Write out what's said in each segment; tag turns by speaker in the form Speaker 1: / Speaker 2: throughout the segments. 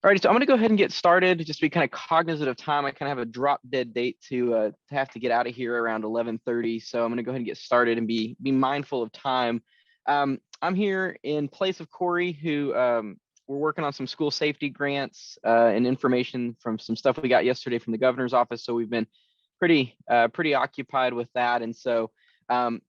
Speaker 1: Alrighty, so I'm going to go ahead and get started. Just to be kind of cognizant of time, I kind of have a drop dead date to have to get out of here around 11:30. So I'm going to go ahead and get started and be mindful of time. I'm here in place of Corey, who we're working on some school safety grants and information from some stuff we got yesterday from the governor's office. So we've been pretty occupied with that, and so didn't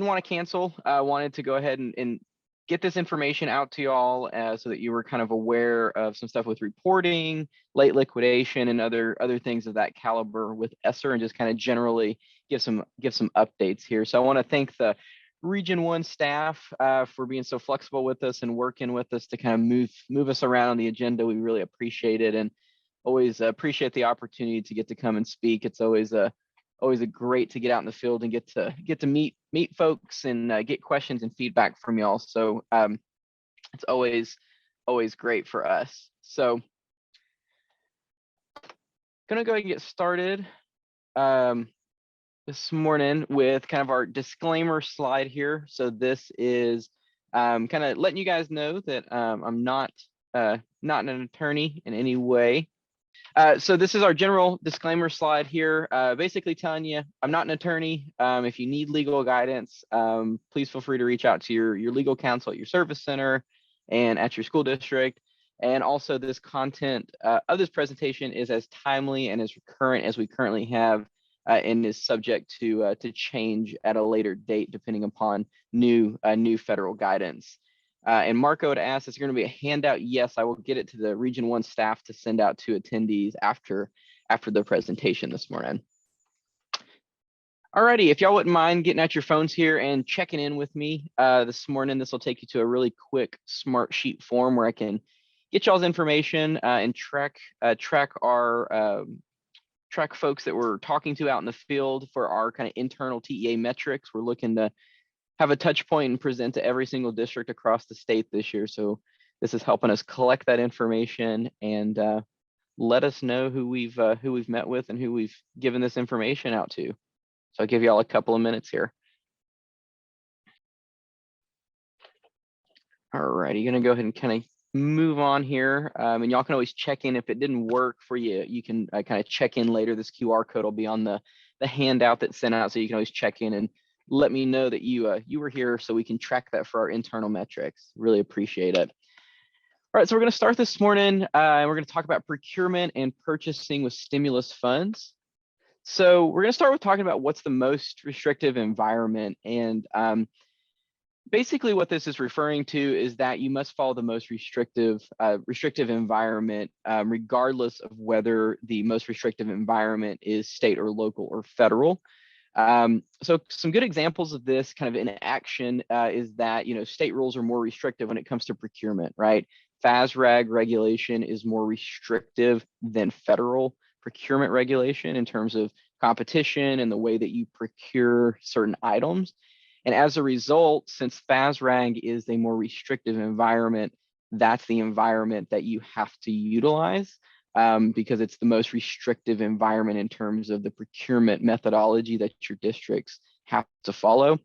Speaker 1: want to cancel. Wanted to go ahead and get this information out to y'all so that you were kind of aware of some stuff with reporting, late liquidation, and other things of that caliber with ESSER, and just kind of generally give some updates here. So I want to thank the Region 1 staff for being so flexible with us and working with us to kind of move us around on the agenda. We really appreciate it, and always appreciate the opportunity to get to come and speak. It's always a great to get out in the field and get to meet folks and get questions and feedback from y'all. So it's always great for us. So gonna go ahead and get started this morning with kind of our disclaimer slide here. So this is kind of letting you guys know that I'm not an attorney in any way. So this is our general disclaimer slide here, basically telling you I'm not an attorney. If you need legal guidance, please feel free to reach out to your legal counsel at your service center and at your school district. And also this content of this presentation is as timely and as current as we currently have and is subject to change at a later date depending upon new federal guidance. And Marco had asked, is there going to be a handout? Yes, I will get it to the Region 1 staff to send out to attendees after the presentation this morning. Alrighty, if y'all wouldn't mind getting out your phones here and checking in with me this morning, this will take you to a really quick smart sheet form where I can get y'all's information and track folks that we're talking to out in the field for our kind of internal TEA metrics. We're looking to have a touch point and present to every single district across the state this year. So this is helping us collect that information and let us know who we've met with and who we've given this information out to. So I'll give y'all a couple of minutes here. All right, you're gonna go ahead and kind of move on here, and y'all can always check in if it didn't work for you. You can kind of check in later. This QR code will be on the handout that's sent out, so you can always check in and let me know that you were here so we can track that for our internal metrics. Really appreciate it. All right, so we're going to start this morning and we're going to talk about procurement and purchasing with stimulus funds. So we're going to start with talking about what's the most restrictive environment. And basically what this is referring to is that you must follow the most restrictive environment, regardless of whether the most restrictive environment is state or local or federal. So some good examples of this kind of in action is that, state rules are more restrictive when it comes to procurement, right? FAS-RAG regulation is more restrictive than federal procurement regulation in terms of competition and the way that you procure certain items. And as a result, since FAS-RAG is a more restrictive environment, that's the environment that you have to utilize. Because it's the most restrictive environment in terms of the procurement methodology that your districts have to follow.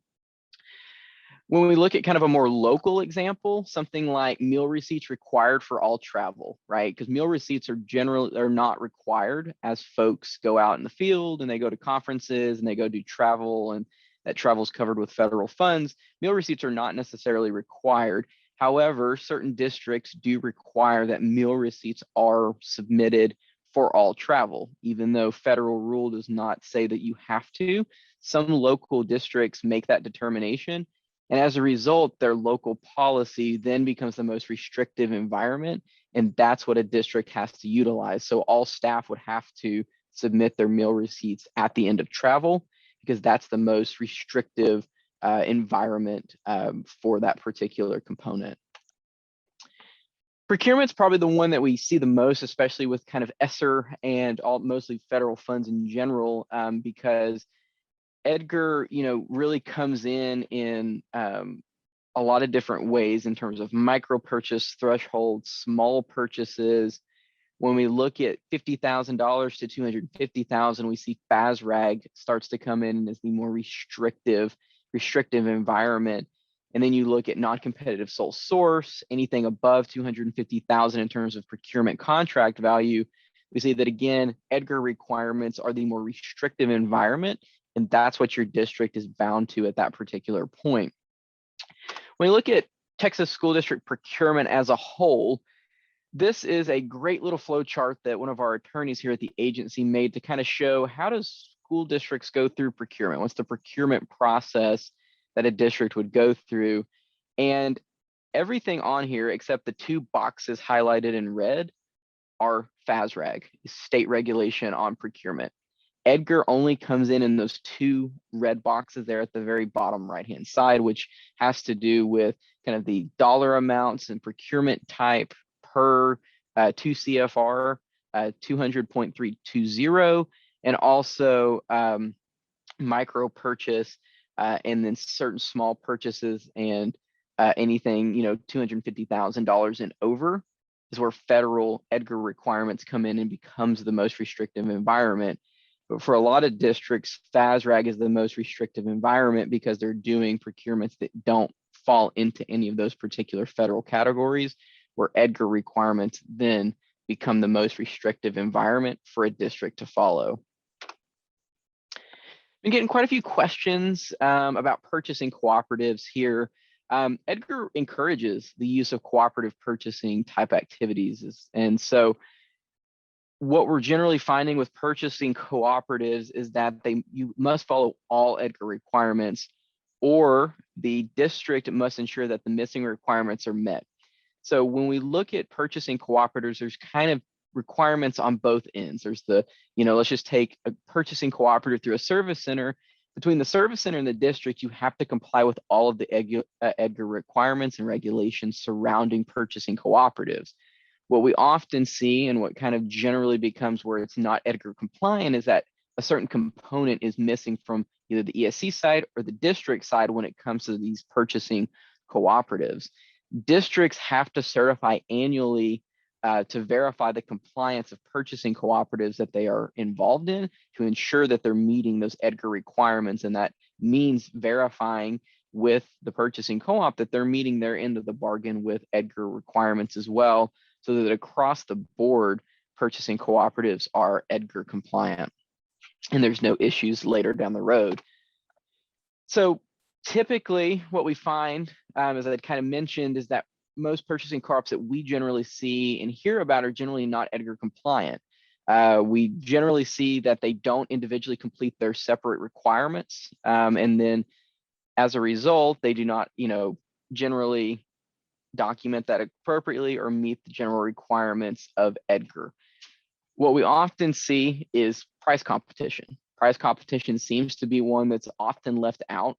Speaker 1: When we look at kind of a more local example, something like meal receipts required for all travel, right? Because meal receipts are not required as folks go out in the field and they go to conferences and they go do travel, and that travel is covered with federal funds. Meal receipts are not necessarily required. However, certain districts do require that meal receipts are submitted for all travel, even though federal rule does not say that you have to. Some local districts make that determination, and as a result, their local policy then becomes the most restrictive environment, and that's what a district has to utilize. So all staff would have to submit their meal receipts at the end of travel, because that's the most restrictive environment for that particular component. Procurement's probably the one that we see the most, especially with kind of ESSER and mostly federal funds in general, because EDGAR, really comes in a lot of different ways in terms of micro purchase thresholds, small purchases. When we look at $50,000 to $250,000, we see FAS-RAG starts to come in as the more restrictive environment. And then you look at non-competitive sole source, anything above 250,000 in terms of procurement contract value. We see that again, EDGAR requirements are the more restrictive environment, and that's what your district is bound to at that particular point. When you look at Texas school district procurement as a whole, this is a great little flow chart that one of our attorneys here at the agency made to kind of show how does school districts go through procurement? What's the procurement process that a district would go through? And everything on here except the two boxes highlighted in red are FASRAG, state regulation on procurement. EDGAR only comes in those two red boxes there at the very bottom right-hand side, which has to do with kind of the dollar amounts and procurement type per 2 CFR 200.320, and also micro purchase, and then certain small purchases and anything, $250,000 and over is where federal EDGAR requirements come in and becomes the most restrictive environment. But for a lot of districts, FASRAG is the most restrictive environment because they're doing procurements that don't fall into any of those particular federal categories, where EDGAR requirements then become the most restrictive environment for a district to follow. Been getting quite a few questions about purchasing cooperatives here. EDGAR encourages the use of cooperative purchasing type activities. And so what we're generally finding with purchasing cooperatives is that you must follow all EDGAR requirements, or the district must ensure that the missing requirements are met. So when we look at purchasing cooperatives, there's kind of requirements on both ends. There's the, let's just take a purchasing cooperative through a service center. Between the service center and the district, you have to comply with all of the EDGAR requirements and regulations surrounding purchasing cooperatives. What we often see, and what kind of generally becomes where it's not EDGAR compliant, is that a certain component is missing from either the ESC side or the district side when it comes to these purchasing cooperatives. Districts have to certify annually to verify the compliance of purchasing cooperatives that they are involved in to ensure that they're meeting those EDGAR requirements. And that means verifying with the purchasing co-op that they're meeting their end of the bargain with EDGAR requirements as well, so that across the board, purchasing cooperatives are EDGAR compliant and there's no issues later down the road. So typically what we find, as I kind of mentioned, is that most purchasing co-ops that we generally see and hear about are generally not EDGAR compliant. We generally see that they don't individually complete their separate requirements. And then as a result, they do not, generally document that appropriately or meet the general requirements of EDGAR. What we often see is price competition. Price competition seems to be one that's often left out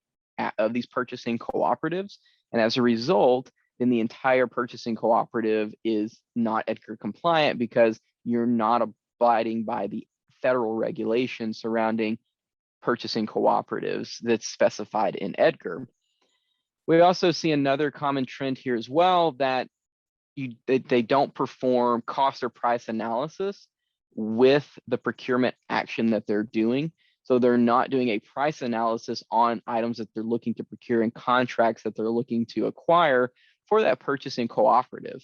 Speaker 1: of these purchasing cooperatives. And as a result, then the entire purchasing cooperative is not EDGAR compliant because you're not abiding by the federal regulations surrounding purchasing cooperatives that's specified in EDGAR. We also see another common trend here as well, that they don't perform cost or price analysis with the procurement action that they're doing. So they're not doing a price analysis on items that they're looking to procure and contracts that they're looking to acquire for that purchasing cooperative.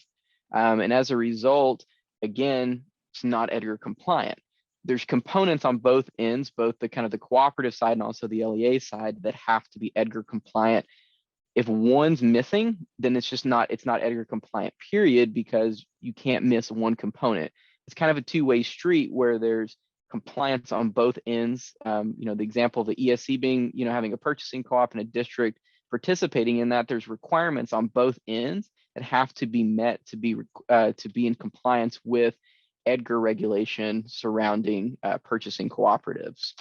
Speaker 1: And as a result, again, it's not EDGAR compliant. There's components on both ends, both the kind of the cooperative side and also the LEA side, that have to be EDGAR compliant. If one's missing, then it's not EDGAR compliant, period, because you can't miss one component. It's kind of a two-way street where there's compliance on both ends. The example of the ESC being, having a purchasing co-op and a district participating in that, there's requirements on both ends that have to be met to be in compliance with EDGAR regulation surrounding purchasing cooperatives.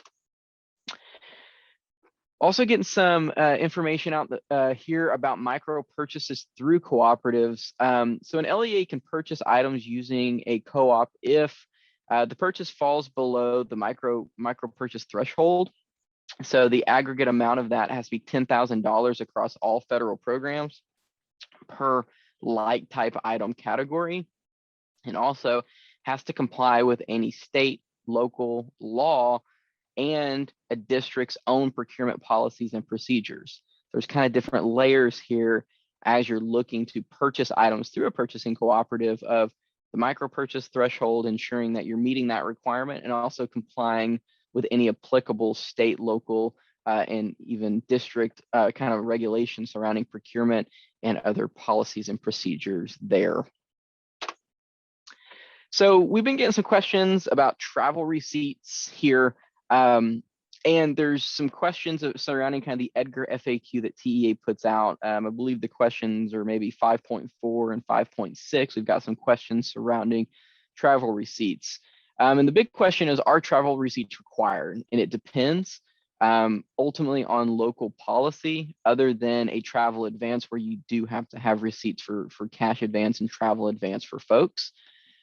Speaker 1: Also getting some information out here about micro purchases through cooperatives. So an LEA can purchase items using a co-op if the purchase falls below the micro purchase threshold. So the aggregate amount of that has to be $10,000 across all federal programs per like type item category, and also has to comply with any state, local law and a district's own procurement policies and procedures. There's kind of different layers here as you're looking to purchase items through a purchasing cooperative of the micro purchase threshold, ensuring that you're meeting that requirement and also complying with any applicable state, local, and even district kind of regulations surrounding procurement and other policies and procedures there. So we've been getting some questions about travel receipts here. And there's some questions surrounding kind of the EDGAR FAQ that TEA puts out. I believe the questions are maybe 5.4 and 5.6. We've got some questions surrounding travel receipts. And the big question is, are travel receipts required? And it depends ultimately on local policy, other than a travel advance where you do have to have receipts for cash advance and travel advance for folks.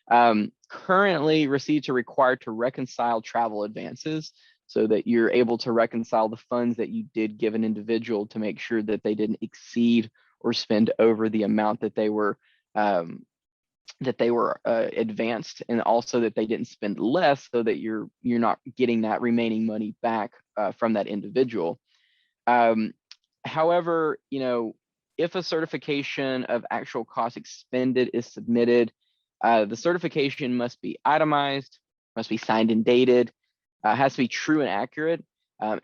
Speaker 1: Currently, receipts are required to reconcile travel advances so that you're able to reconcile the funds that you did give an individual to make sure that they didn't exceed or spend over the amount that they were advanced, and also that they didn't spend less, so that you're not getting that remaining money back from that individual. However, if a certification of actual cost expended is submitted, the certification must be itemized, must be signed and dated, has to be true and accurate.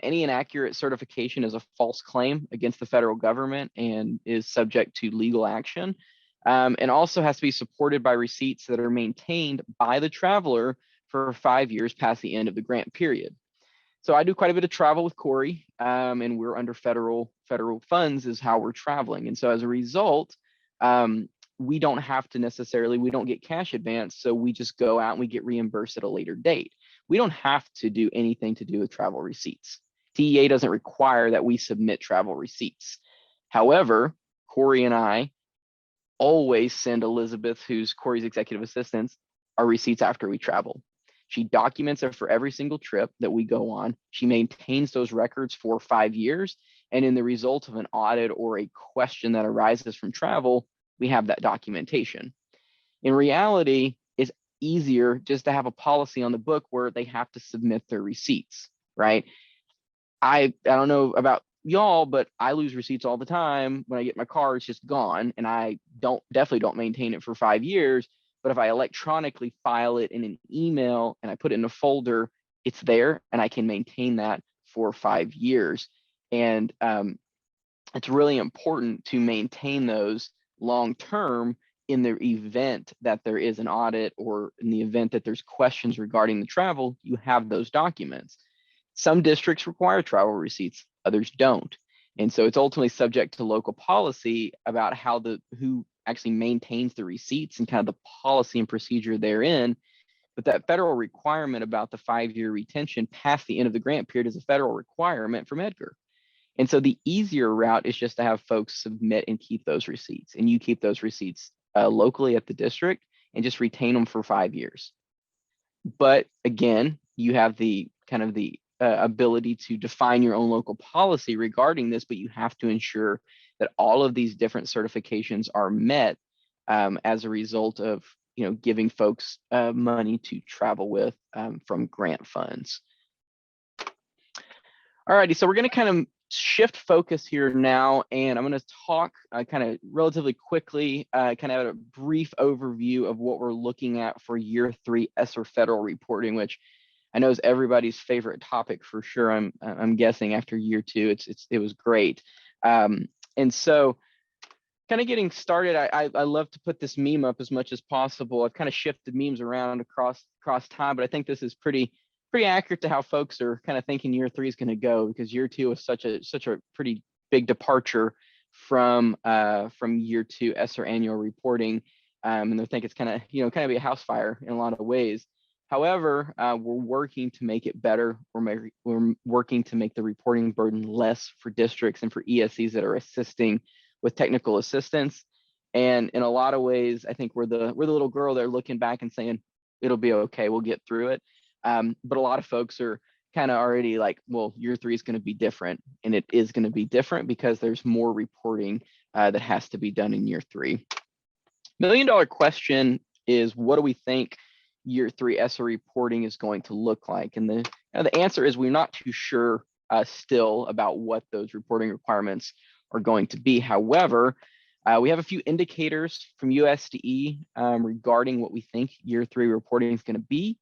Speaker 1: Any inaccurate certification is a false claim against the federal government and is subject to legal action. And also has to be supported by receipts that are maintained by the traveler for 5 years past the end of the grant period. So I do quite a bit of travel with Corey, and we're under federal funds is how we're traveling. And so as a result, we don't have to necessarily, we don't get cash advance, so we just go out and we get reimbursed at a later date. We don't have to do anything to do with travel receipts. TEA doesn't require that we submit travel receipts. However, Corey and I always send Elizabeth, who's Corey's executive assistant, our receipts after we travel. She documents it for every single trip that we go on. She maintains those records for 5 years. And in the result of an audit or a question that arises from travel, we have that documentation. In reality, it's easier just to have a policy on the book where they have to submit their receipts, right? I don't know about y'all, but I lose receipts all the time. When I get my car, it's just gone, and I definitely don't maintain it for 5 years. But if I electronically file it in an email and I put it in a folder, it's there, and I can maintain that for 5 years. And it's really important to maintain those long term in the event that there is an audit, or in the event that there's questions regarding the travel, you have those documents. Some districts require travel receipts, others don't. And so it's ultimately subject to local policy about who actually maintains the receipts and kind of the policy and procedure therein. But that federal requirement about the 5-year retention past the end of the grant period is a federal requirement from EDGAR. And so the easier route is just to have folks submit and keep those receipts. And you keep those receipts locally at the district and just retain them for 5 years. But again, you have the kind of the ability to define your own local policy regarding this, but you have to ensure that all of these different certifications are met as a result of giving folks money to travel with from grant funds. Alrighty, so we're going to kind of shift focus here now, and I'm going to talk kind of relatively quickly, kind of a brief overview of what we're looking at for year 3 ESSER federal reporting, which I know is everybody's favorite topic for sure. I'm guessing after year 2, it was great. And so kind of getting started, I love to put this meme up as much as possible. I've kind of shifted memes around across time, but I think this is pretty accurate to how folks are kind of thinking year 3 is going to go, because year 2 was such a pretty big departure from year 2 ESSER annual reporting, and they think it's kind of be a house fire in a lot of ways. However, we're working to make it better. We're working to make the reporting burden less for districts and for ESCs that are assisting with technical assistance. And in a lot of ways, I think we're the little girl there looking back and saying, it'll be okay, we'll get through it. But a lot of folks are kind of already like, well, year 3 is going to be different, and it is going to be different because there's more reporting that has to be done in year 3. $1 million question is, what do we think year 3 ESSER reporting is going to look like? And the answer is, we're not too sure still about what those reporting requirements are going to be. However, we have a few indicators from USDE regarding what we think year 3 reporting is going to be.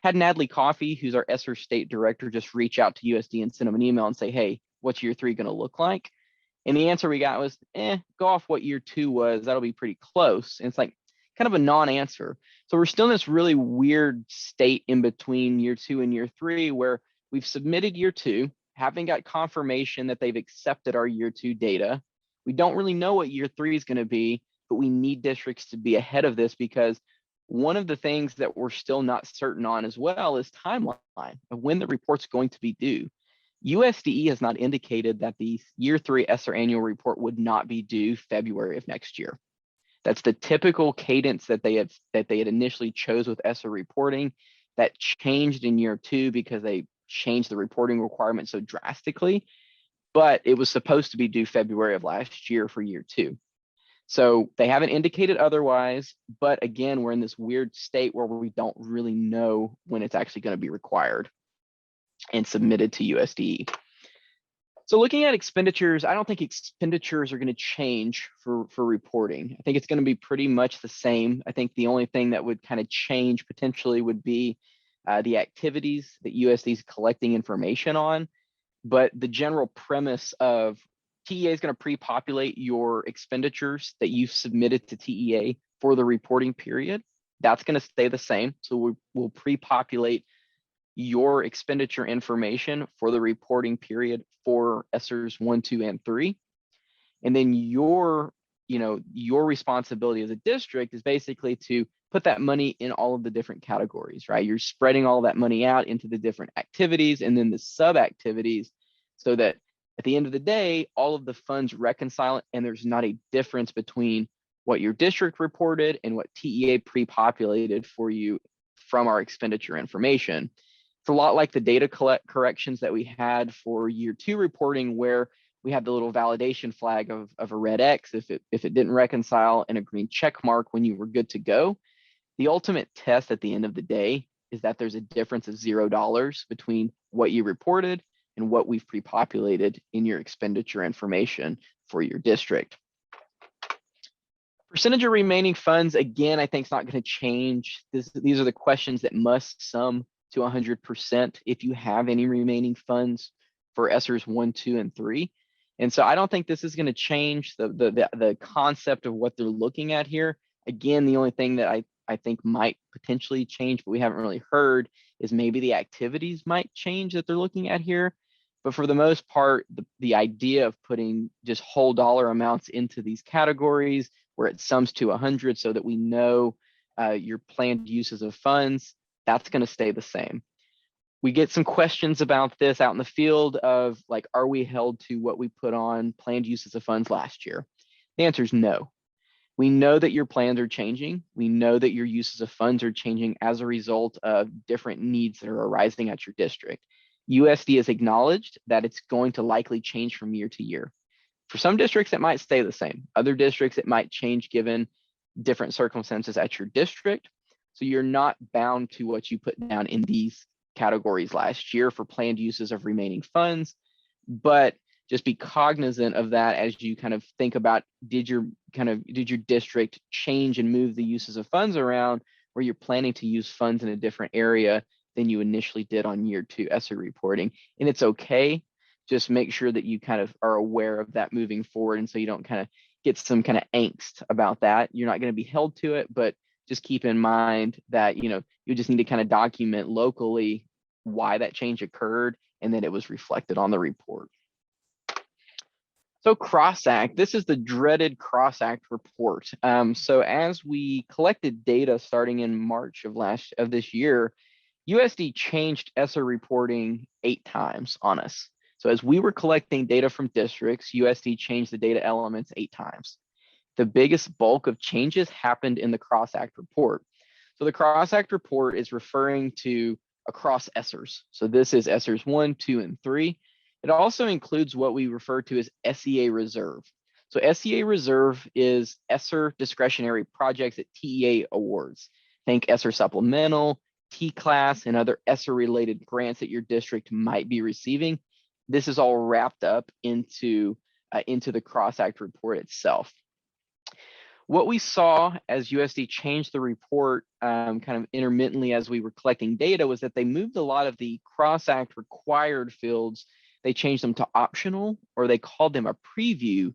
Speaker 1: Had Natalie Coffey, who's our ESSER state director, just reach out to USD and send them an email and say, hey, what's year 3 going to look like? And the answer we got was, go off what year 2 was. That'll be pretty close. And it's like kind of a non-answer. So we're still in this really weird state in between year 2 and year 3, where we've submitted year 2, haven't got confirmation that they've accepted our year 2 data. We don't really know what year 3 is going to be, but we need districts to be ahead of this, because one of the things that we're still not certain on as well is timeline of when the report's going to be due. USDE has not indicated that the year 3 ESSER annual report would not be due February of next year. That's the typical cadence that they had initially chose with ESSER reporting. That changed in year 2 because they changed the reporting requirement so drastically, but it was supposed to be due February of last year for year 2. So they haven't indicated otherwise, but again, we're in this weird state where we don't really know when it's actually going to be required and submitted to USDE. So looking at expenditures, I don't think expenditures are going to change for reporting. I think it's going to be pretty much the same. I think the only thing that would kind of change potentially would be the activities that USD is collecting information on. But the general premise of TEA is going to pre-populate your expenditures that you've submitted to TEA for the reporting period. That's going to stay the same. So we'll pre-populate your expenditure information for the reporting period for ESSERs 1, 2, and 3. And then your responsibility as a district is basically to put that money in all of the different categories, right? You're spreading all that money out into the different activities and then the sub activities, so that at the end of the day, all of the funds reconcile and there's not a difference between what your district reported and what TEA pre-populated for you from our expenditure information. It's a lot like the data corrections that we had for year 2 reporting, where we had the little validation flag of a red X if it didn't reconcile, and a green check mark when you were good to go. The ultimate test at the end of the day is that there's a difference of $0 between what you reported and what we've pre-populated in your expenditure information for your district. Percentage of remaining funds, again, I think it's not going to change. These are the questions that must sum to 100% if you have any remaining funds for ESSERs 1, 2, and 3. And so I don't think this is going to change the concept of what they're looking at here. Again, the only thing that I think might potentially change, but we haven't really heard, is maybe the activities might change that they're looking at here. But for the most part, the idea of putting just whole dollar amounts into these categories where it sums to 100 so that we know your planned uses of funds, that's going to stay the same. We get some questions about this out in the field of like, are we held to what we put on planned uses of funds last year? The answer is no. We know that your plans are changing. We know that your uses of funds are changing as a result of different needs that are arising at your district. USD has acknowledged that it's going to likely change from year to year. For some districts, it might stay the same. Other districts, it might change given different circumstances at your district. So you're not bound to what you put down in these categories last year for planned uses of remaining funds, but just be cognizant of that as you kind of think about, did your district change and move the uses of funds around, where you're planning to use funds in a different area than you initially did on year 2 ESSER reporting. And it's okay. Just make sure that you kind of are aware of that moving forward. And so you don't kind of get some kind of angst about that. You're not going to be held to it, but just keep in mind that, you just need to kind of document locally why that change occurred and that it was reflected on the report. So CrossAct, this is the dreaded CrossAct report. So as we collected data starting in March of this year, USD changed ESSER reporting 8 times on us. So as we were collecting data from districts, USD changed the data elements 8 times. The biggest bulk of changes happened in the CrossAct report. So the CrossAct report is referring to across ESSERs. So this is ESSERs 1, 2, and 3. It also includes what we refer to as SEA Reserve. So SEA Reserve is ESSER discretionary projects that TEA awards. Think ESSER supplemental, T-class, and other ESSER-related grants that your district might be receiving. This is all wrapped up into into the Cross-Act report itself. What we saw as USD changed the report kind of intermittently as we were collecting data was that they moved a lot of the Cross-Act required fields. They changed them to optional, or they called them a preview.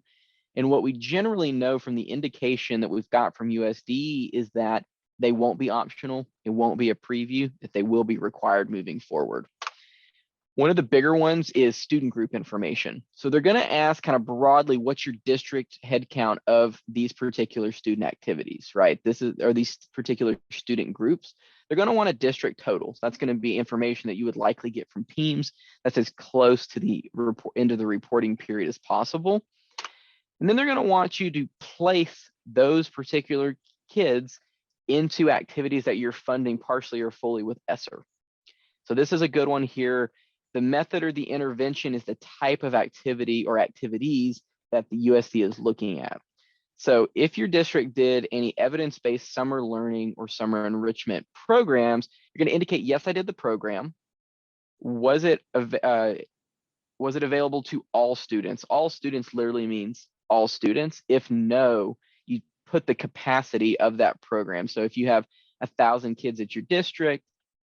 Speaker 1: And what we generally know from the indication that we've got from USD is that they won't be optional. It won't be a preview, that they will be required moving forward. One of the bigger ones is student group information. So they're going to ask kind of broadly, what's your district headcount of these particular student activities, right? Are these particular student groups. They're going to want a district total. So that's going to be information that you would likely get from Teams. That's as close to the end of the reporting period as possible. And then they're going to want you to place those particular kids into activities that you're funding partially or fully with ESSER. So this is a good one here. The method or the intervention is the type of activity or activities that the USD is looking at. So if your district did any evidence-based summer learning or summer enrichment programs, you're going to indicate, yes, I did the program. Was it available to all students? All students literally means all students. If no, you put the capacity of that program. So if you have 1,000 kids at your district,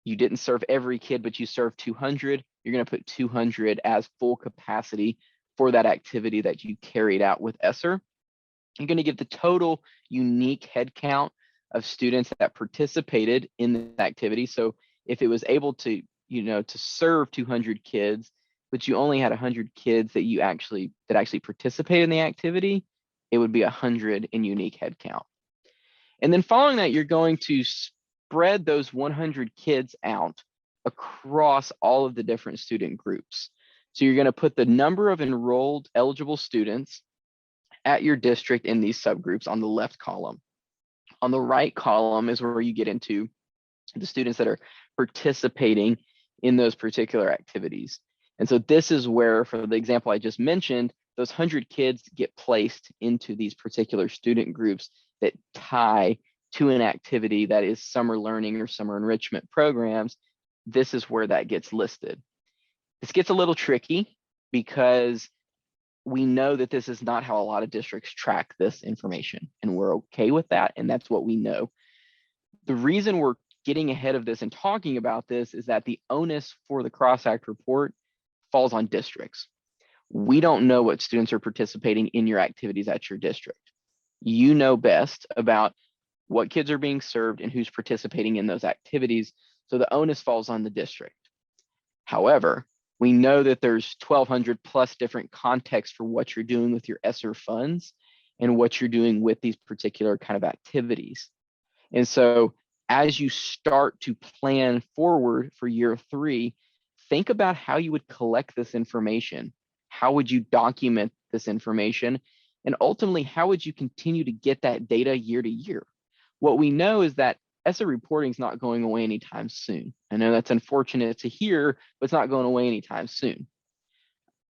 Speaker 1: you didn't serve every kid, but you served 200, you're going to put 200 as full capacity for that activity that you carried out with ESSER. You're going to give the total unique head count of students that participated in the activity. So if it was able to, to serve 200 kids, but you only had 100 kids that actually participated in the activity, it would be 100 in unique head count. And then following that, you're going to spread those 100 kids out across all of the different student groups. So you're going to put the number of enrolled eligible students at your district in these subgroups on the left column. On the right column is where you get into the students that are participating in those particular activities. And so this is where, for the example I just mentioned, those 100 kids get placed into these particular student groups that tie to an activity that is summer learning or summer enrichment programs. This is where that gets listed. This gets a little tricky because we know that this is not how a lot of districts track this information, and we're okay with that, and that's what we know. The reason we're getting ahead of this and talking about this is that the onus for the Cross-Act report falls on districts. We don't know what students are participating in your activities at your district. You know best about what kids are being served and who's participating in those activities, so the onus falls on the district. However, we know that there's 1,200 plus different contexts for what you're doing with your ESSER funds and what you're doing with these particular kind of activities. And so as you start to plan forward for year 3, think about how you would collect this information. How would you document this information? And ultimately, how would you continue to get that data year to year? What we know is that ESSER reporting is not going away anytime soon. I know that's unfortunate to hear, but it's not going away anytime soon.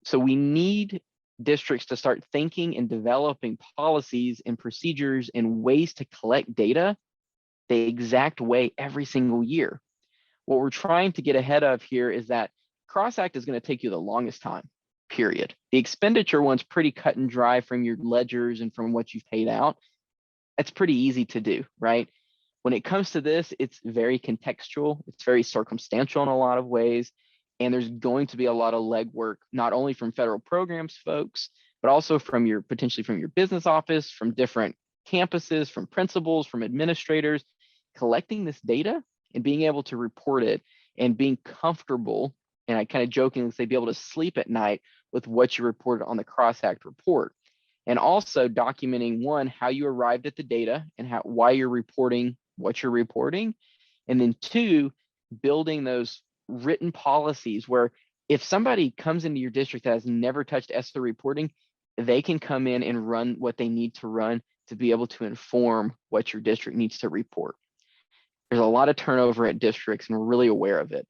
Speaker 1: So we need districts to start thinking and developing policies and procedures and ways to collect data the exact way every single year. What we're trying to get ahead of here is that Cross-Act is going to take you the longest time, period. The expenditure one's pretty cut and dry from your ledgers and from what you've paid out. It's pretty easy to do, right? When it comes to this, it's very contextual. It's very circumstantial in a lot of ways. And there's going to be a lot of legwork, not only from federal programs folks, but also from potentially from your business office, from different campuses, from principals, from administrators, collecting this data and being able to report it and being comfortable, and I kind of jokingly say, be able to sleep at night with what you reported on the Cross-Act report. And also documenting, one, how you arrived at the data and why you're reporting what you're reporting. And then 2, building those written policies where if somebody comes into your district that has never touched ESSER reporting, they can come in and run what they need to run to be able to inform what your district needs to report. There's a lot of turnover at districts, and we're really aware of it.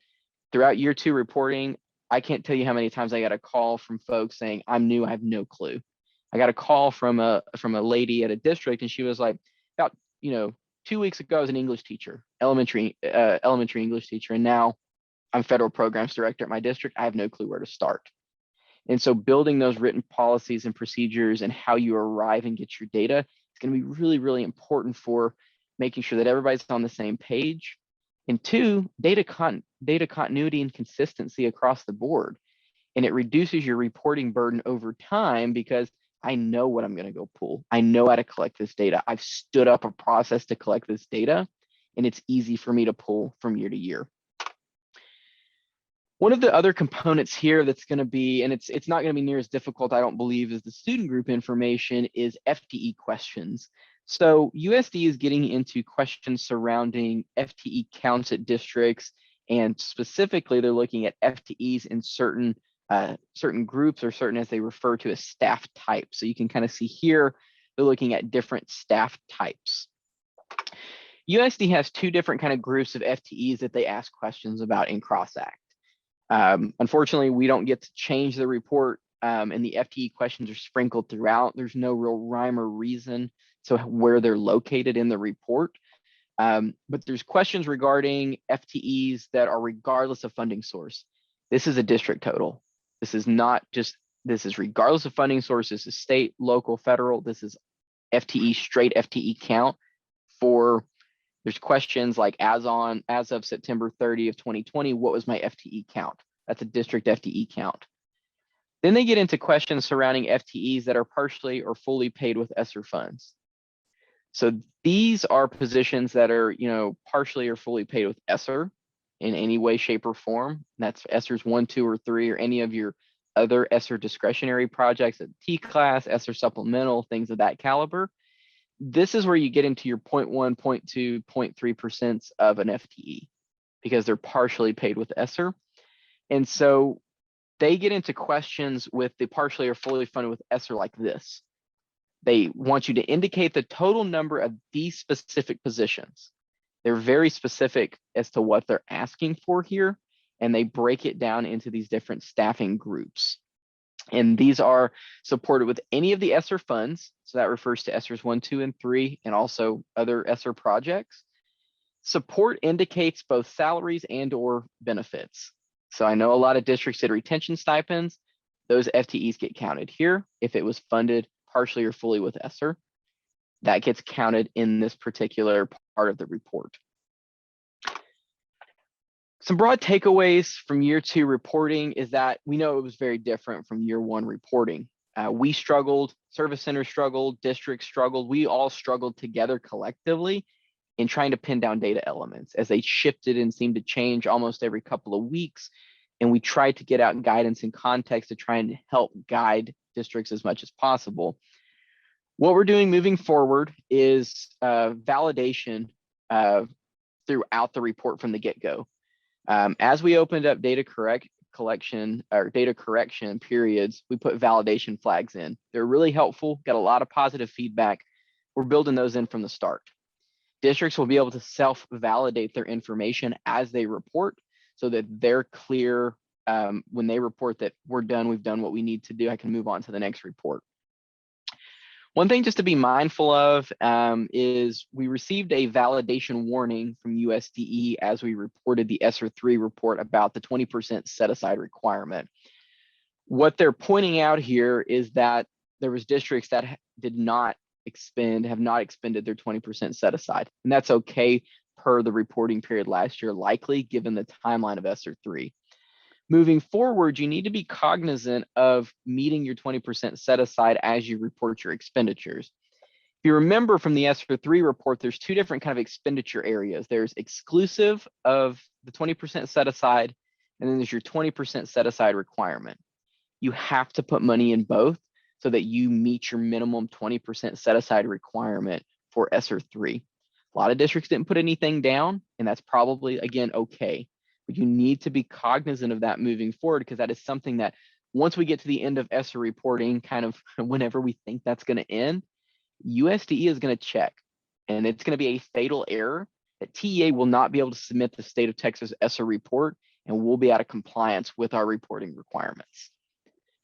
Speaker 1: Throughout year 2 reporting, I can't tell you how many times I got a call from folks saying, I'm new, I have no clue. I got a call from a lady at a district, and she was like, about 2 weeks ago, I was an English teacher, elementary English teacher, and now I'm federal programs director at my district. I have no clue where to start. And so building those written policies and procedures and how you arrive and get your data is going to be really, really important for making sure that everybody's on the same page. And two, data continuity and consistency across the board. And it reduces your reporting burden over time because I know what I'm going to go pull. I know how to collect this data. I've stood up a process to collect this data, and it's easy for me to pull from year to year. One of the other components here that's going to be, and it's not going to be near as difficult, I don't believe, as the student group information, is FTE questions. So USD is getting into questions surrounding FTE counts at districts, and specifically they're looking at FTEs in certain groups, or certain, as they refer to as, staff types. So you can kind of see here, they're looking at different staff types. USD has two different kind of groups of FTEs that they ask questions about in Cross-Act. Unfortunately, we don't get to change the report, and the FTE questions are sprinkled throughout. There's no real rhyme or reason to where they're located in the report. But there's questions regarding FTEs that are regardless of funding source. This is a district total. This is not just, this is regardless of funding source. This is state, local, federal. This is FTE, straight FTE count. There's questions like, as of September 30 of 2020, what was my FTE count? That's a district FTE count. Then they get into questions surrounding FTEs that are partially or fully paid with ESSER funds. So these are positions that are, partially or fully paid with ESSER in any way, shape, or form. That's ESSER's 1, 2, or 3, or any of your other ESSER discretionary projects at T-class, ESSER supplemental, things of that caliber. This is where you get into your 0.1, 0.2, 0.3% of an FTE, because they're partially paid with ESSER. And so they get into questions with the partially or fully funded with ESSER like this. They want you to indicate the total number of these specific positions. They're very specific as to what they're asking for here, and they break it down into these different staffing groups. And these are supported with any of the ESSER funds. So that refers to ESSER's 1, 2, and 3, and also other ESSER projects. Support indicates both salaries and or benefits. So I know a lot of districts did retention stipends. Those FTEs get counted here. If it was funded partially or fully with ESSER, that gets counted in this particular part of the report. Some broad takeaways from year 2 reporting is that we know it was very different from year 1 reporting. We struggled, service centers struggled, districts struggled. We all struggled together collectively in trying to pin down data elements as they shifted and seemed to change almost every couple of weeks. And we tried to get out guidance and context to try and help guide districts as much as possible. What we're doing moving forward is validation throughout the report from the get-go. As we opened up data collection or data correction periods, we put validation flags in. They're really helpful, got a lot of positive feedback. We're building those in from the start. Districts will be able to self-validate their information as they report so that they're clear when they report that we're done, we've done what we need to do, I can move on to the next report. One thing just to be mindful of is we received a validation warning from USDE as we reported the ESSER 3 report about the 20% set aside requirement. What they're pointing out here is that there was districts that have not expended their 20% set aside. And that's okay per the reporting period last year, likely given the timeline of ESSER 3. Moving forward, you need to be cognizant of meeting your 20% set aside as you report your expenditures. If you remember from the ESSER 3 report, there's 2 different kind of expenditure areas. There's exclusive of the 20% set aside, and then there's your 20% set aside requirement. You have to put money in both so that you meet your minimum 20% set aside requirement for ESSER 3. A lot of districts didn't put anything down, and that's probably, again, okay. But you need to be cognizant of that moving forward, because that is something that once we get to the end of ESSER reporting, kind of whenever we think that's going to end, USDE is going to check, and it's going to be a fatal error that TEA will not be able to submit the state of Texas ESSER report, and we'll be out of compliance with our reporting requirements,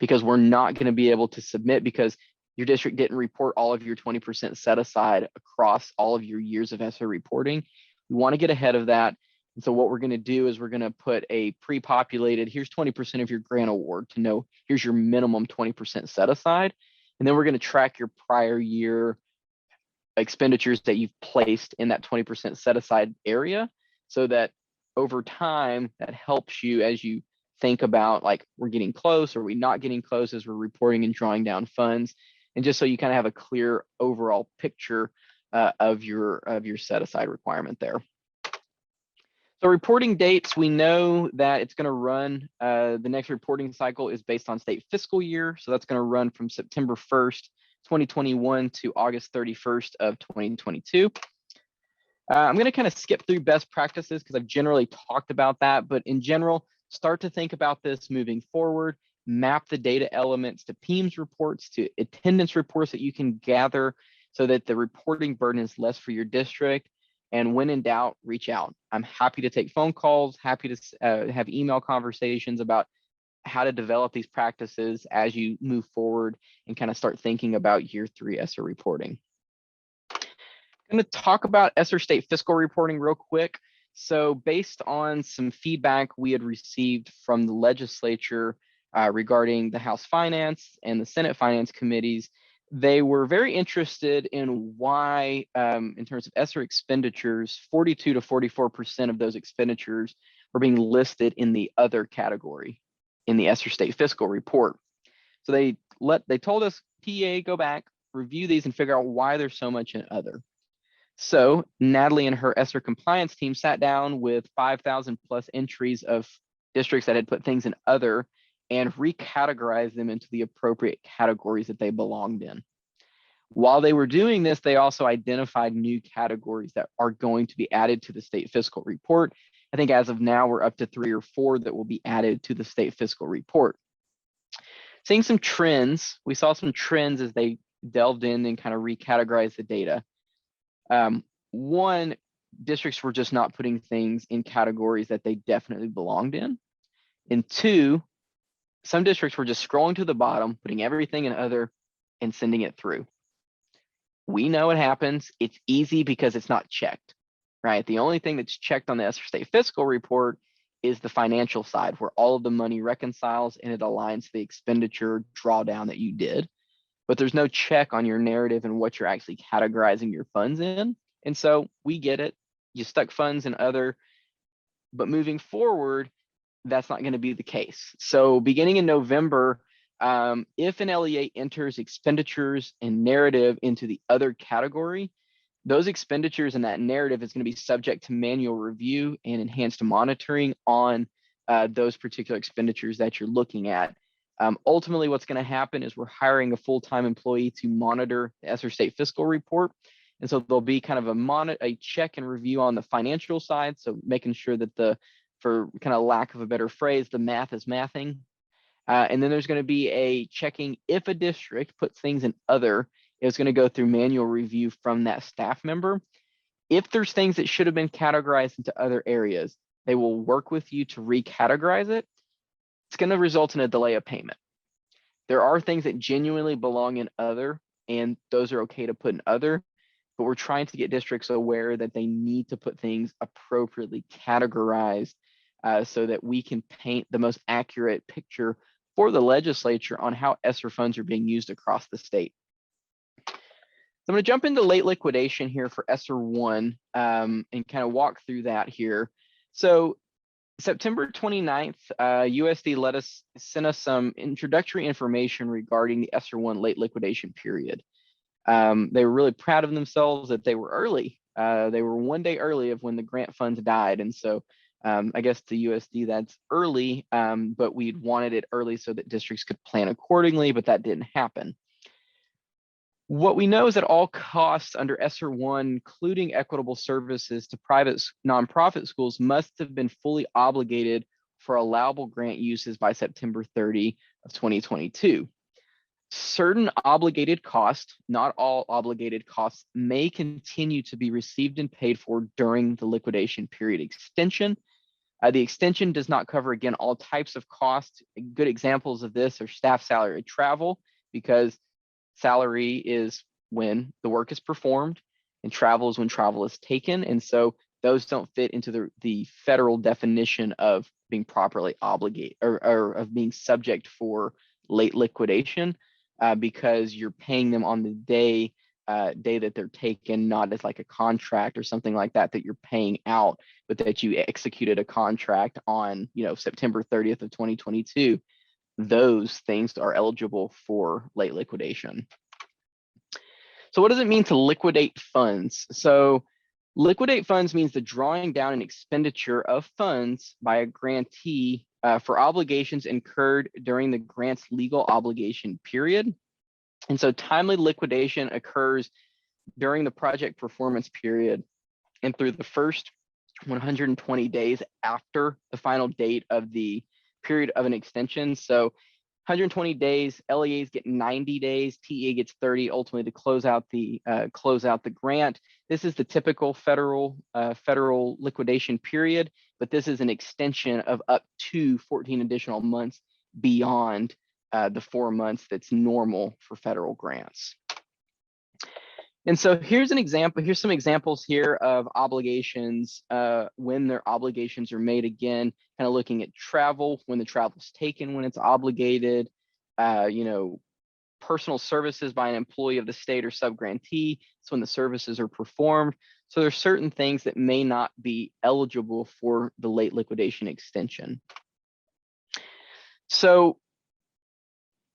Speaker 1: because we're not going to be able to submit because your district didn't report all of your 20% set aside across all of your years of ESSER reporting. We want to get ahead of that. And so what we're going to do is we're going to put a pre-populated, here's 20% of your grant award to know, here's your minimum 20% set aside. And then we're going to track your prior year expenditures that you've placed in that 20% set aside area, so that over time that helps you as you think about, like, we're getting close, or are we not getting close as we're reporting and drawing down funds, and just so you kind of have a clear overall picture of your set aside requirement there. So reporting dates, we know that it's going to run, the next reporting cycle is based on state fiscal year. So that's going to run from September 1st, 2021 to August 31st of 2022. I'm going to kind of skip through best practices because I've generally talked about that, but in general, start to think about this moving forward, map the data elements to PEIMS reports, to attendance reports that you can gather so that the reporting burden is less for your district. And when in doubt, reach out. I'm happy to take phone calls, happy to have email conversations about how to develop these practices as you move forward and kind of start thinking about year 3 ESSER reporting. I'm going to talk about ESSER state fiscal reporting real quick. So based on some feedback we had received from the legislature regarding the House Finance and the Senate Finance committees, they were very interested in why, in terms of ESSER expenditures, 42 to 44% of those expenditures were being listed in the other category in the ESSER state fiscal report. So they told us, PA, go back, review these and figure out why there's so much in other. So Natalie and her ESSER compliance team sat down with 5,000 plus entries of districts that had put things in other and recategorized them into the appropriate categories that they belonged in. While they were doing this, they also identified new categories that are going to be added to the state fiscal report. I think as of now, we're up to 3 or 4 that will be added to the state fiscal report. Seeing some trends, we saw some trends as they delved in and kind of recategorized the data. One, districts were just not putting things in categories that they definitely belonged in. And 2, some districts were just scrolling to the bottom, putting everything in other and sending it through. We know it happens. It's easy because it's not checked, right? The only thing that's checked on the ESSER state fiscal report is the financial side, where all of the money reconciles and it aligns to the expenditure drawdown that you did. But there's no check on your narrative and what you're actually categorizing your funds in. And so we get it. You stuck funds in other, but moving forward, that's not going to be the case. So beginning in November, if an LEA enters expenditures and narrative into the other category, those expenditures and that narrative is going to be subject to manual review and enhanced monitoring on those particular expenditures that you're looking at. Ultimately, what's going to happen is we're hiring a full-time employee to monitor the ESSER state fiscal report. And so there'll be kind of a check and review on the financial side. So making sure that for kind of lack of a better phrase, the math is mathing. And then there's going to be a checking if a district puts things in other, it's going to go through manual review from that staff member. If there's things that should have been categorized into other areas, they will work with you to recategorize it. It's going to result in a delay of payment. There are things that genuinely belong in other, and those are okay to put in other, but we're trying to get districts aware that they need to put things appropriately categorized so that we can paint the most accurate picture for the legislature on how ESSER funds are being used across the state. So I'm going to jump into late liquidation here for ESSER 1 and kind of walk through that here. So September 29th, USD sent us some introductory information regarding the ESSER 1 late liquidation period. They were really proud of themselves that they were early. They were 1 day early of when the grant funds died. And so I guess to USD that's early, but we'd wanted it early so that districts could plan accordingly, but that didn't happen. What we know is that all costs under ESSER 1, including equitable services to private nonprofit schools, must have been fully obligated for allowable grant uses by September 30 of 2022. Certain obligated costs, not all obligated costs, may continue to be received and paid for during the liquidation period extension. The extension does not cover, again, all types of costs. Good examples of this are staff salary and travel, because salary is when the work is performed and travel is when travel is taken. And so those don't fit into the federal definition of being properly obligated or of being subject for late liquidation, because you're paying them on the day that they're taken, not as like a contract or something like that you're paying out, but that you executed a contract on, September 30th of 2022. Those things are eligible for late liquidation. So what does it mean to liquidate funds? So liquidate funds means the drawing down and expenditure of funds by a grantee for obligations incurred during the grant's legal obligation period. And so timely liquidation occurs during the project performance period and through the first 120 days after the final date of the period of an extension. So 120 days, LEAs get 90 days, TEA gets 30, ultimately to close out the grant. This is the typical federal liquidation period, but this is an extension of up to 14 additional months beyond the 4 months that's normal for federal grants. And so here's some examples here of obligations when their obligations are made. Again, kind of looking at travel, when the travel's taken, when it's obligated, personal services by an employee of the state or subgrantee, so when the services are performed. So there's certain things that may not be eligible for the late liquidation extension. So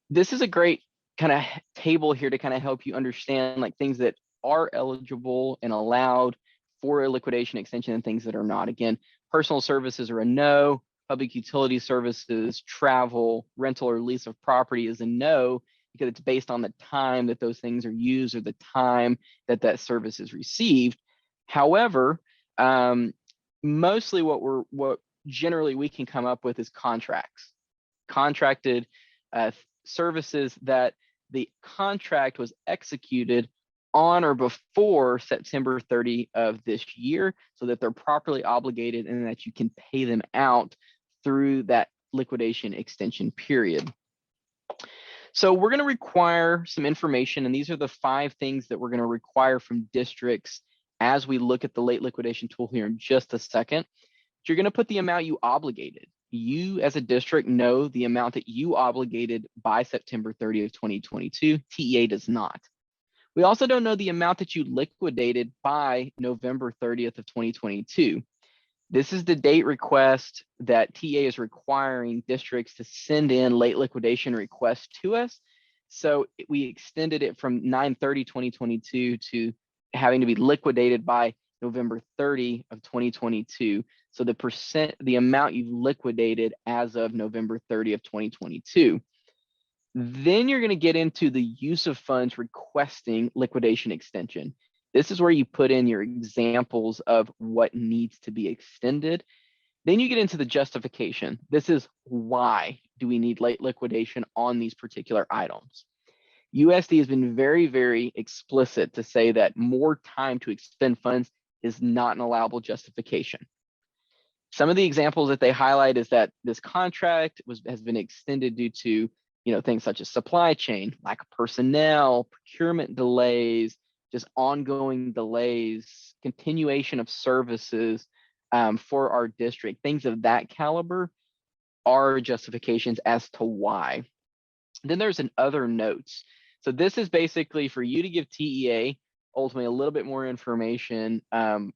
Speaker 1: this is a great kind of table here to kind of help you understand like things that are eligible and allowed for a liquidation extension and things that are not. Again, personal services are a no, public utility services, travel, rental or lease of property is a no, because it's based on the time that those things are used or the time that that service is received. However, mostly what generally we can come up with is contracted services that the contract was executed on or before September 30 of this year, so that they're properly obligated and that you can pay them out through that liquidation extension period. So we're going to require some information, and these are the 5 things that we're going to require from districts as we look at the late liquidation tool here in just a second. You're going to put the amount you obligated. You as a district know the amount that you obligated by September 30 of 2022. TEA does not. We also don't know the amount that you liquidated by November 30th of 2022. This is the date request that TEA is requiring districts to send in late liquidation requests to us. So we extended it from 9/30/2022 to having to be liquidated by November 30 of 2022. So the amount you've liquidated as of November 30 of 2022. Then you're going to get into the use of funds requesting liquidation extension. This is where you put in your examples of what needs to be extended. Then you get into the justification. This is why do we need late liquidation on these particular items. USD has been very, very explicit to say that more time to expend funds is not an allowable justification. Some of the examples that they highlight is that this contract has been extended due to things such as supply chain, lack of personnel, procurement delays, just ongoing delays, continuation of services for our district. Things of that caliber are justifications as to why. Then there's an other notes. So this is basically for you to give TEA ultimately a little bit more information on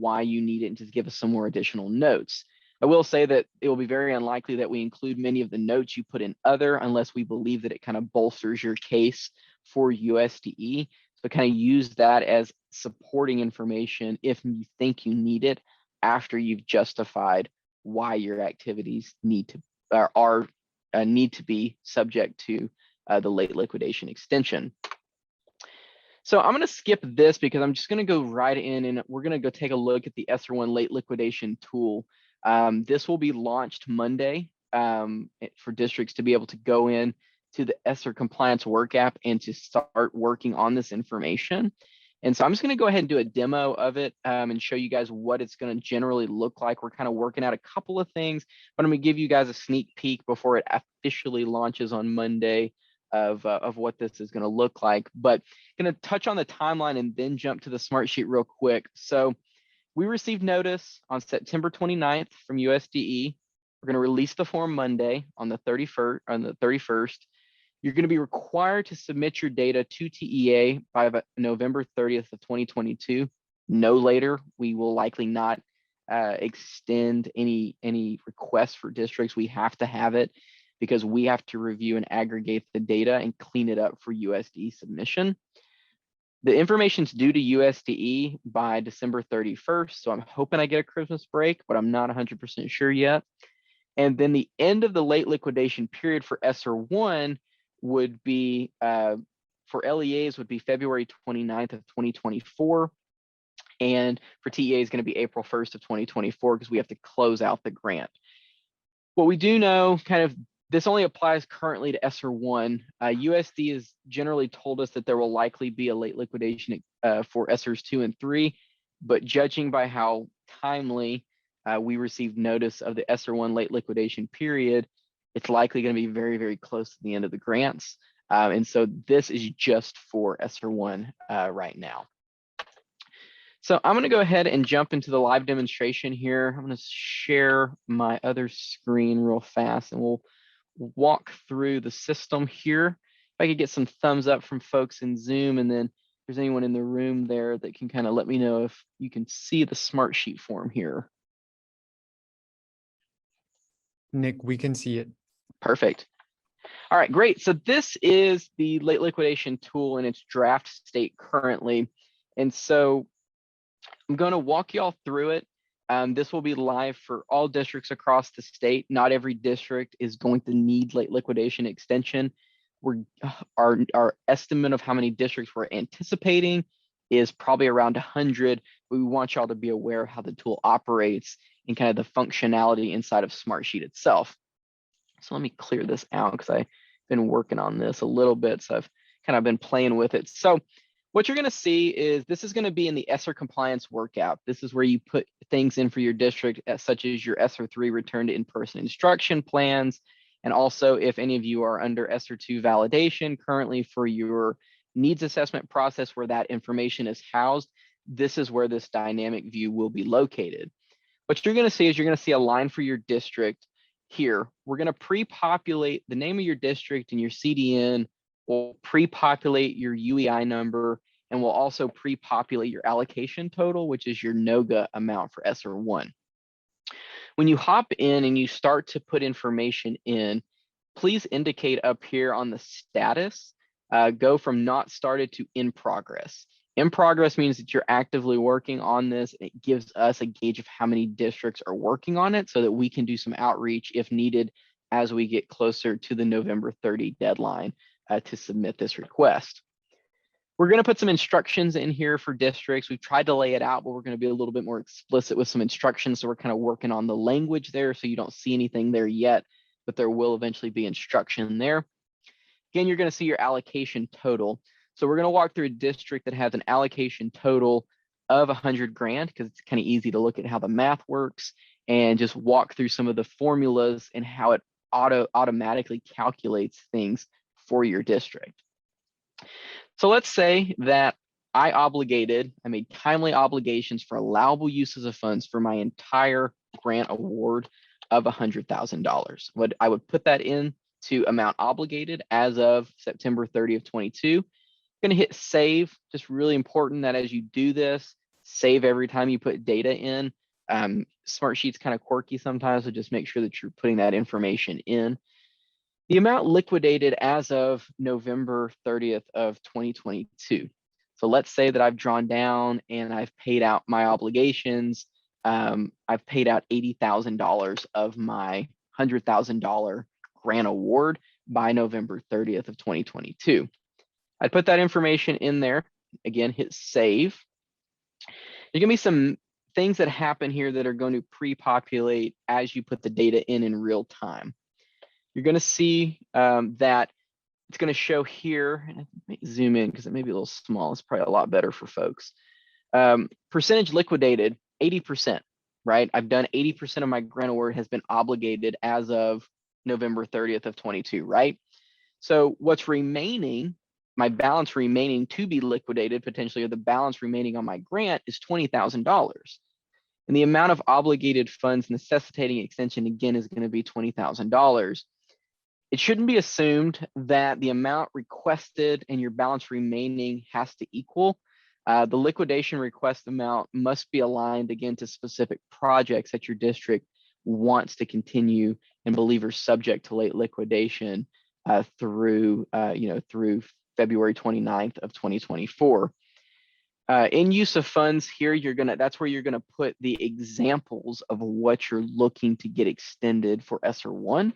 Speaker 1: why you need it and just give us some more additional notes. I will say that it will be very unlikely that we include many of the notes you put in other unless we believe that it kind of bolsters your case for USDE. So kind of use that as supporting information if you think you need it after you've justified why your activities need to be subject to the late liquidation extension. So I'm going to skip this because I'm just going to go right in and we're going to go take a look at the ESSER 1 late liquidation tool. This will be launched Monday for districts to be able to go in to the ESSER compliance work app and to start working on this information. And so I'm just going to go ahead and do a demo of it and show you guys what it's going to generally look like. We're kind of working out a couple of things, but I'm going to give you guys a sneak peek before it officially launches on Monday of what this is going to look like. But going to touch on the timeline and then jump to the smart sheet real quick. So we received notice on September 29th from USDE. We're going to release the form Monday on the 31st. You're going to be required to submit your data to TEA by November 30th of 2022. No later. We will likely not extend any requests for districts. We have to have it because we have to review and aggregate the data and clean it up for USDE submission. The information's due to USDE by December 31st, so I'm hoping I get a Christmas break, but I'm not 100% sure yet. And then the end of the late liquidation period for ESSER 1 would be, for LEAs would be February 29th of 2024. And for TEA is going to be April 1st of 2024 because we have to close out the grant. What we do know, kind of, this only applies currently to ESSER 1. USD has generally told us that there will likely be a late liquidation for ESSERs 2 and 3, but judging by how timely we received notice of the ESSER 1 late liquidation period, it's likely going to be very, very close to the end of the grants. And so this is just for ESSER 1 right now. So I'm going to go ahead and jump into the live demonstration here. I'm going to share my other screen real fast and we'll walk through the system here. If I could get some thumbs up from folks in Zoom, and then if there's anyone in the room there that can kind of let me know if you can see the Smartsheet form here.
Speaker 2: Nick, we can see it.
Speaker 1: Perfect. All right, great. So this is the late liquidation tool in its draft state currently. And so I'm going to walk y'all through it. This will be live for all districts across the state. Not every district is going to need late liquidation extension. Our estimate of how many districts we're anticipating is probably around 100, but we want y'all to be aware of how the tool operates and kind of the functionality inside of Smartsheet itself. So let me clear this out because I've been working on this a little bit, so I've kind of been playing with it. So what you're going to see is this is going to be in the ESSER compliance workout. This is where you put things in for your district, such as your ESSER 3 return to in-person instruction plans. And also, if any of you are under ESSER 2 validation currently for your needs assessment process where that information is housed, this is where this dynamic view will be located. What you're going to see is you're going to see a line for your district here. We're going to pre-populate the name of your district and your CDN. We'll pre-populate your UEI number, and we'll also pre-populate your allocation total, which is your NOGA amount for ESSER 1. When you hop in and you start to put information in, please indicate up here on the status, go from not started to in progress. In progress means that you're actively working on this. It gives us a gauge of how many districts are working on it so that we can do some outreach if needed as we get closer to the November 30 deadline to submit this request. We're going to put some instructions in here for districts. We've tried to lay it out, but we're going to be a little bit more explicit with some instructions. So we're kind of working on the language there. So you don't see anything there yet, but there will eventually be instruction there. Again, you're going to see your allocation total. So we're going to walk through a district that has an allocation total of 100 grand because it's kind of easy to look at how the math works and just walk through some of the formulas and how it automatically calculates things for your district. So let's say that I made timely obligations for allowable uses of funds for my entire grant award of $100,000. I would put that in to amount obligated as of September 30 of 22. Going to hit save. Just really important that as you do this, save every time you put data in. Smartsheet's kind of quirky sometimes, so just make sure that you're putting that information in. The amount liquidated as of November 30th of 2022. So let's say that I've drawn down and I've paid out my obligations. I've paid out $80,000 of my $100,000 grant award by November 30th of 2022. I'd put that information in there. Again, hit save. There's gonna be some things that happen here that are going to pre-populate as you put the data in real time. You're going to see that it's going to show here, and I zoom in because it may be a little small. It's probably a lot better for folks. Percentage liquidated, 80%, right? I've done 80% of my grant award has been obligated as of November 30th of 22, right? So what's remaining, my balance remaining to be liquidated potentially, or the balance remaining on my grant is $20,000. And the amount of obligated funds necessitating extension, again, is going to be $20,000. It shouldn't be assumed that the amount requested and your balance remaining has to equal. The liquidation request amount must be aligned, again, to specific projects that your district wants to continue and believe are subject to late liquidation through February 29th of 2024. In use of funds here, that's where you're gonna put the examples of what you're looking to get extended for ESSER 1.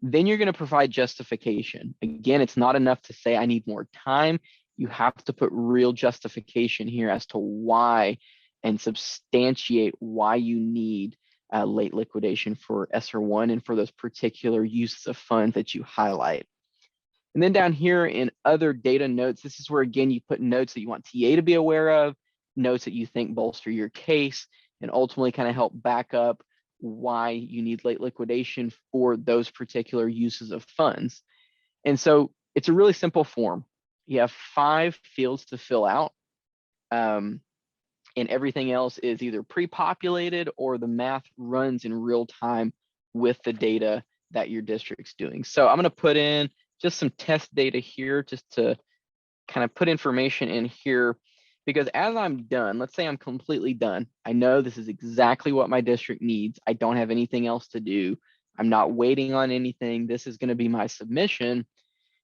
Speaker 1: Then you're gonna provide justification. Again, it's not enough to say I need more time. You have to put real justification here as to why and substantiate why you need late liquidation for ESSER 1 and for those particular uses of funds that you highlight. And then down here in other data notes, this is where, again, you put notes that you want TA to be aware of, notes that you think bolster your case, and ultimately kind of help back up why you need late liquidation for those particular uses of funds. And so it's a really simple form. You have 5 fields to fill out, and everything else is either pre-populated or the math runs in real time with the data that your district's doing. So I'm going to put in just some test data here just to kind of put information in here, because as I'm done, let's say I'm completely done. I know this is exactly what my district needs. I don't have anything else to do. I'm not waiting on anything. This is going to be my submission.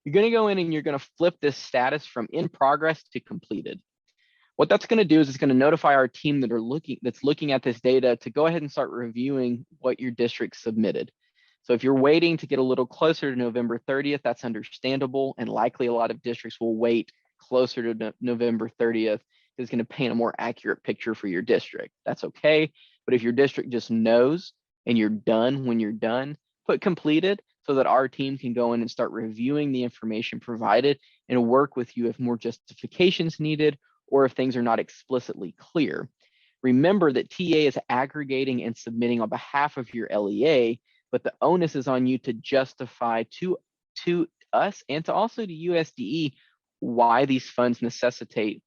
Speaker 1: You're going to go in and you're going to flip this status from in progress to completed. What that's going to do is it's going to notify our team that's looking at this data to go ahead and start reviewing what your district submitted. So if you're waiting to get a little closer to November 30th, that's understandable, and likely a lot of districts will wait closer to November 30th. It's going to paint a more accurate picture for your district. That's okay. But if your district just knows and you're done when you're done, put completed so that our team can go in and start reviewing the information provided and work with you if more justifications needed or if things are not explicitly clear. Remember that TA is aggregating and submitting on behalf of your LEA, but the onus is on you to justify to us and to also to USDE why these funds necessitate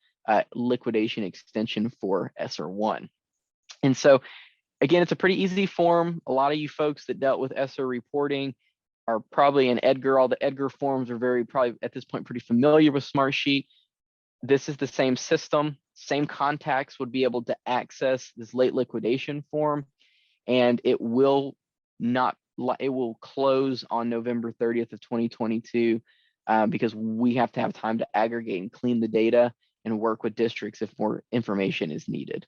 Speaker 1: liquidation extension for ESSER 1. And so, again, it's a pretty easy form. A lot of you folks that dealt with ESSER reporting are probably in Edgar. All the Edgar forms are probably at this point pretty familiar with Smartsheet. This is the same system. Same contacts would be able to access this late liquidation form, and it will close on November 30th of 2022 because we have to have time to aggregate and clean the data and work with districts if more information is needed.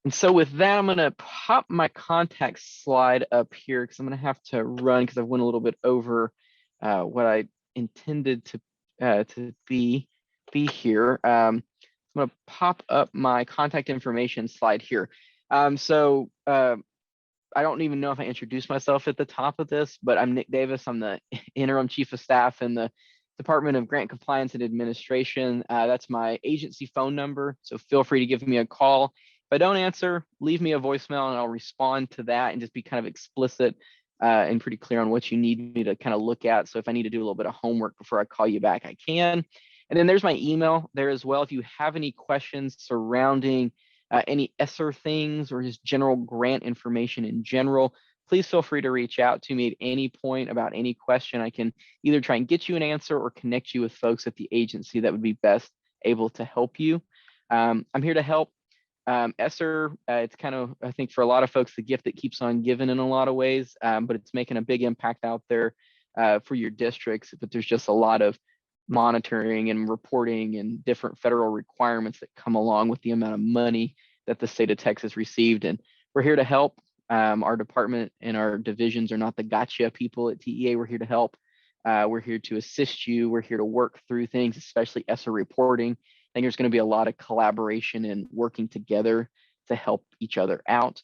Speaker 1: And so with that, I'm going to pop my contact slide up here because I'm going to have to run because I went a little bit over what I intended to be here. I'm going to pop up my contact information slide here. I don't even know if I introduced myself at the top of this, but I'm Nick Davis. I'm the interim chief of staff in the Department of Grant Compliance and Administration. That's my agency phone number, so feel free to give me a call. If I don't answer, leave me a voicemail and I'll respond to that and just be kind of explicit and pretty clear on what you need me to kind of look at. So if I need to do a little bit of homework before I call you back, I can. And then there's my email there as well. If you have any questions surrounding any ESSER things or just general grant information in general, please feel free to reach out to me at any point about any question. I can either try and get you an answer or connect you with folks at the agency that would be best able to help you. I'm here to help. ESSER, it's kind of, I think for a lot of folks, the gift that keeps on giving in a lot of ways, but it's making a big impact out there for your districts. But there's just a lot of monitoring and reporting and different federal requirements that come along with the amount of money that the state of Texas received. And we're here to help. Our department and our divisions are not the gotcha people at TEA. We're here to help. We're here to assist you. We're here to work through things, especially ESSER reporting. I think there's going to be a lot of collaboration and working together to help each other out.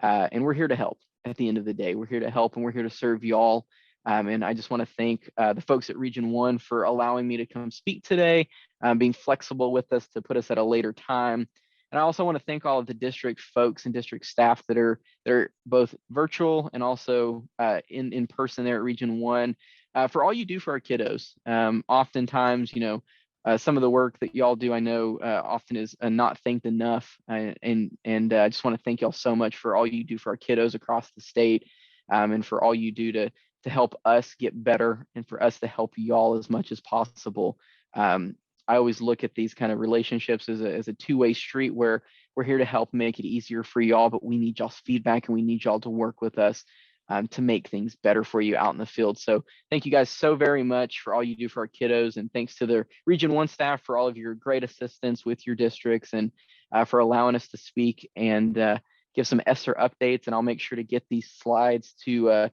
Speaker 1: And we're here to help at the end of the day. We're here to help and we're here to serve y'all. And I just want to thank the folks at Region 1 for allowing me to come speak today, being flexible with us to put us at a later time. And I also want to thank all of the district folks and district staff that are both virtual and also in person there at Region 1 for all you do for our kiddos. Oftentimes, some of the work that y'all do, I know often is not thanked enough. And I just want to thank y'all so much for all you do for our kiddos across the state, and for all you do to help us get better and for us to help y'all as much as possible. I always look at these kind of relationships as a two-way street where we're here to help make it easier for y'all, but we need y'all's feedback and we need y'all to work with us to make things better for you out in the field. So thank you guys so very much for all you do for our kiddos, and thanks to the Region 1 staff for all of your great assistance with your districts, and for allowing us to speak and give some ESSER updates. And I'll make sure to get these slides to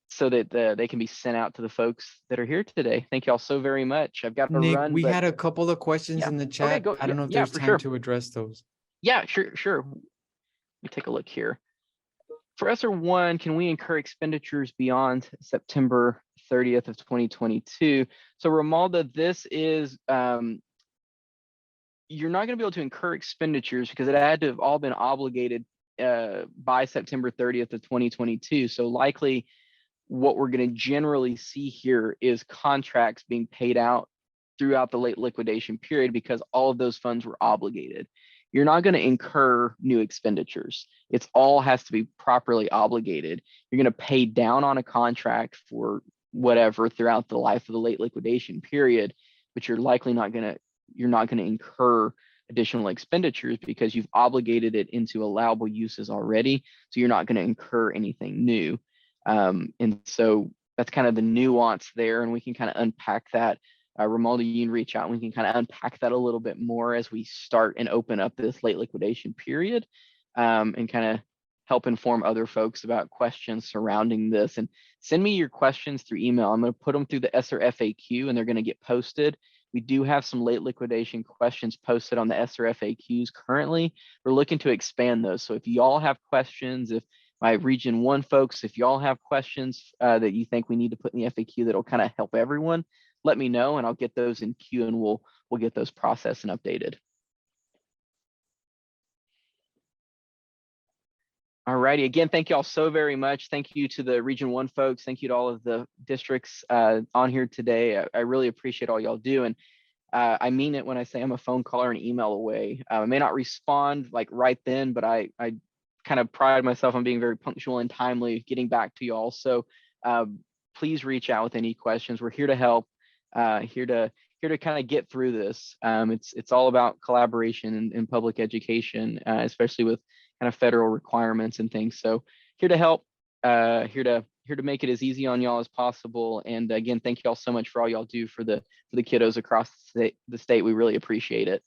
Speaker 1: so that they can be sent out to the folks that are here today. Thank you all so very much. I've got to
Speaker 2: Nick,
Speaker 1: run,
Speaker 2: we
Speaker 1: but
Speaker 2: had a couple of questions
Speaker 1: yeah.
Speaker 2: in the
Speaker 1: Okay,
Speaker 2: chat.
Speaker 1: go.
Speaker 2: I don't know if
Speaker 1: Yeah,
Speaker 2: there's
Speaker 1: for
Speaker 2: time
Speaker 1: sure.
Speaker 2: to address those.
Speaker 1: Yeah, sure. Let me take a look here. For ESSER 1, can we incur expenditures beyond September 30th of 2022? So Romalda, this is, you're not going to be able to incur expenditures because it had to have all been obligated by September 30th of 2022. So likely what we're going to generally see here is contracts being paid out throughout the late liquidation period because all of those funds were obligated. You're not going to incur new expenditures. It's all has to be properly obligated. You're going to pay down on a contract for whatever throughout the life of the late liquidation period, but you're likely not going to incur additional expenditures because you've obligated it into allowable uses already. So you're not going to incur anything new. And so that's kind of the nuance there, and we can kind of unpack that. Romaldo, you can reach out and we can kind of unpack that a little bit more as we start and open up this late liquidation period, and kind of help inform other folks about questions surrounding this. And send me your questions through email. I'm going to put them through the ESSER FAQ and they're going to get posted. We do have some late liquidation questions posted on the ESSER FAQs currently. We're looking to expand those. So if y'all have questions, if my Region 1 folks, if y'all have questions that you think we need to put in the FAQ that'll kind of help everyone, let me know and I'll get those in queue and we'll get those processed and updated. All righty. Again, thank you all so very much. Thank you to the Region 1 folks. Thank you to all of the districts on here today. I really appreciate all y'all do. And I mean it when I say I'm a phone call or an email away. I may not respond like right then, but I kind of pride myself on being very punctual and timely getting back to y'all. So please reach out with any questions. We're here to help, here to kind of get through this. It's all about collaboration in public education, especially with kind of federal requirements and things. So here to help, here to make it as easy on y'all as possible. And again, thank you all so much for all y'all do for the kiddos across the state. We really appreciate it.